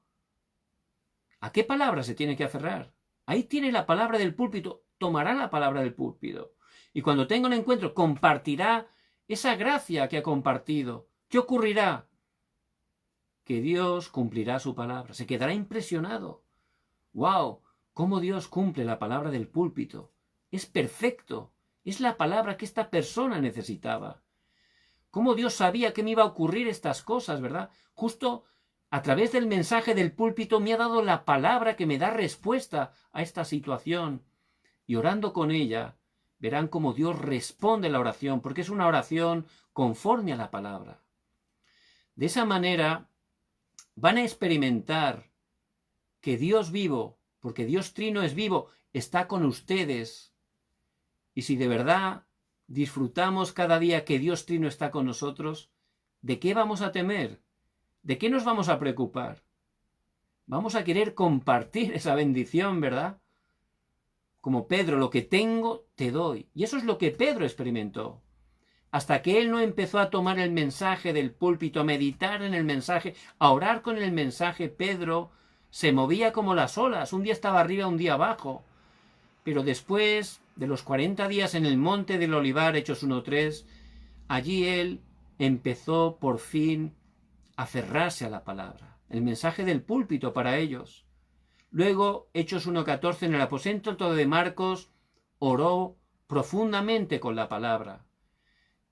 ¿a qué palabra se tiene que aferrar? Ahí tiene la palabra del púlpito, tomará la palabra del púlpito. Y cuando tenga un encuentro, compartirá esa gracia que ha compartido. ¿Qué ocurrirá? Que Dios cumplirá su palabra. Se quedará impresionado. ¡Wow! ¿Cómo Dios cumple la palabra del púlpito? Es perfecto. Es la palabra que esta persona necesitaba. ¿Cómo Dios sabía que me iba a ocurrir estas cosas, verdad? Justo a través del mensaje del púlpito me ha dado la palabra que me da respuesta a esta situación. Y orando con ella, verán cómo Dios responde la oración, porque es una oración conforme a la palabra. De esa manera, van a experimentar que Dios vivo, porque Dios Trino es vivo, está con ustedes. Y si de verdad disfrutamos cada día que Dios Trino está con nosotros, ¿de qué vamos a temer? ¿De qué nos vamos a preocupar? Vamos a querer compartir esa bendición, ¿verdad? Como Pedro, lo que tengo, te doy. Y eso es lo que Pedro experimentó. Hasta que él no empezó a tomar el mensaje del púlpito, a meditar en el mensaje, a orar con el mensaje, Pedro se movía como las olas. Un día estaba arriba, un día abajo. Pero después de los 40 días en el monte del Olivar, Hechos 1:3, allí él empezó por fin a aferrarse a la palabra, el mensaje del púlpito para ellos. Luego, Hechos 1:14, en el aposento de Marcos, oró profundamente con la palabra.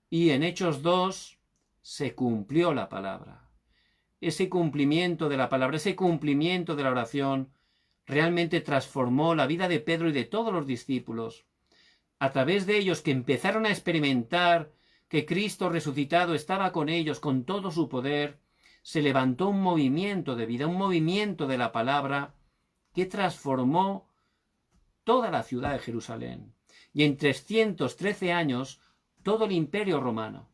Y en Hechos 2 se cumplió la palabra. Ese cumplimiento de la palabra, ese cumplimiento de la oración, realmente transformó la vida de Pedro y de todos los discípulos. A través de ellos, que empezaron a experimentar que Cristo resucitado estaba con ellos con todo su poder, se levantó un movimiento de vida, un movimiento de la palabra que transformó toda la ciudad de Jerusalén. Y en 313 años, todo el imperio romano.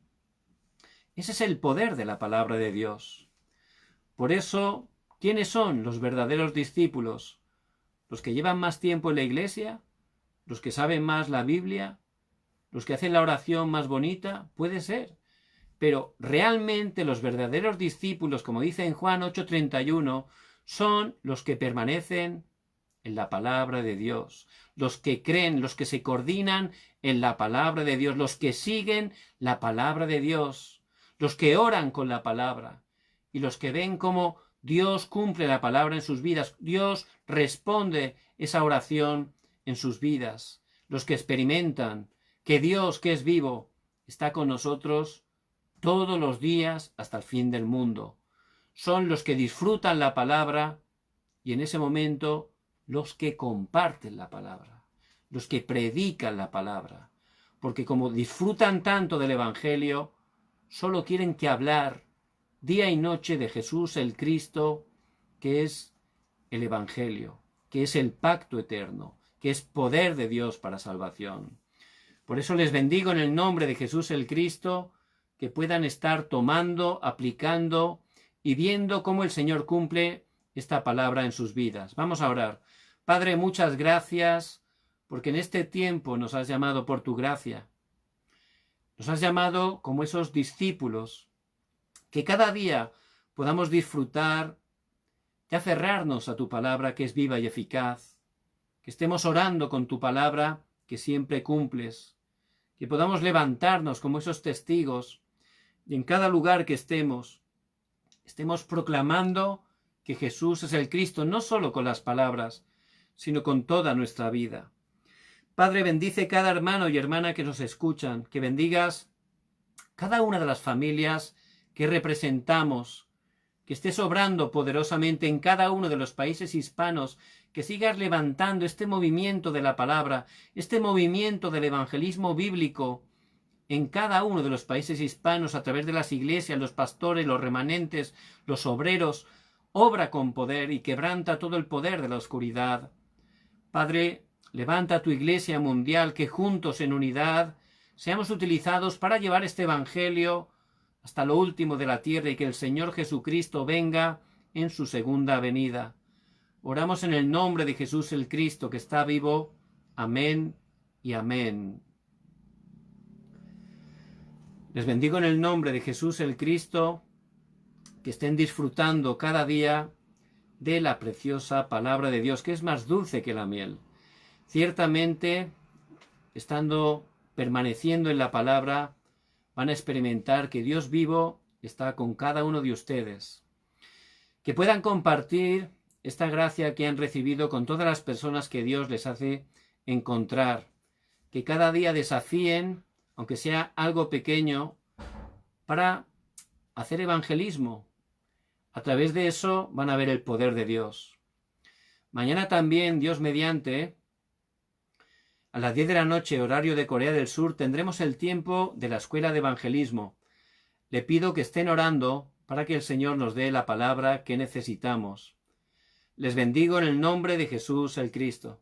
Ese es el poder de la palabra de Dios. Por eso, ¿quiénes son los verdaderos discípulos? ¿Los que llevan más tiempo en la iglesia? ¿Los que saben más la Biblia? ¿Los que hacen la oración más bonita? Puede ser. Pero realmente los verdaderos discípulos, como dice en Juan 8:31, son los que permanecen en la palabra de Dios, los que creen, los que se coordinan en la palabra de Dios, los que siguen la palabra de Dios, los que oran con la palabra y los que ven cómo Dios cumple la palabra en sus vidas, Dios responde esa oración en sus vidas, los que experimentan que Dios, que es vivo, está con nosotros todos los días hasta el fin del mundo. Son los que disfrutan la palabra y en ese momento los que comparten la palabra, los que predican la palabra, porque como disfrutan tanto del Evangelio, solo quieren que hablar día y noche de Jesús el Cristo, que es el Evangelio, que es el pacto eterno, que es poder de Dios para salvación. Por eso les bendigo en el nombre de Jesús el Cristo, que puedan estar tomando, aplicando y viendo cómo el Señor cumple esta palabra en sus vidas. Vamos a orar. Padre, muchas gracias, porque en este tiempo nos has llamado por tu gracia. Nos has llamado como esos discípulos, que cada día podamos disfrutar de aferrarnos a tu palabra que es viva y eficaz, que estemos orando con tu palabra que siempre cumples, que podamos levantarnos como esos testigos y en cada lugar que estemos proclamando que Jesús es el Cristo, no solo con las palabras, sino con toda nuestra vida. Padre, bendice cada hermano y hermana que nos escuchan, que bendigas cada una de las familias que representamos, que estés obrando poderosamente en cada uno de los países hispanos, que sigas levantando este movimiento de la palabra, este movimiento del evangelismo bíblico en cada uno de los países hispanos a través de las iglesias, los pastores, los remanentes, los obreros. Obra con poder y quebranta todo el poder de la oscuridad. Padre, levanta tu iglesia mundial, que juntos en unidad seamos utilizados para llevar este evangelio hasta lo último de la tierra y que el Señor Jesucristo venga en su segunda venida. Oramos en el nombre de Jesús el Cristo, que está vivo. Amén y amén. Les bendigo en el nombre de Jesús el Cristo, que estén disfrutando cada día de la preciosa palabra de Dios, que es más dulce que la miel. Ciertamente, permaneciendo en la palabra, van a experimentar que Dios vivo está con cada uno de ustedes. Que puedan compartir esta gracia que han recibido con todas las personas que Dios les hace encontrar. Que cada día desafíen, aunque sea algo pequeño, para hacer evangelismo. A través de eso van a ver el poder de Dios. Mañana también, Dios mediante, a las 10 de la noche, horario de Corea del Sur, tendremos el tiempo de la Escuela de Evangelismo. Le pido que estén orando para que el Señor nos dé la palabra que necesitamos. Les bendigo en el nombre de Jesús el Cristo.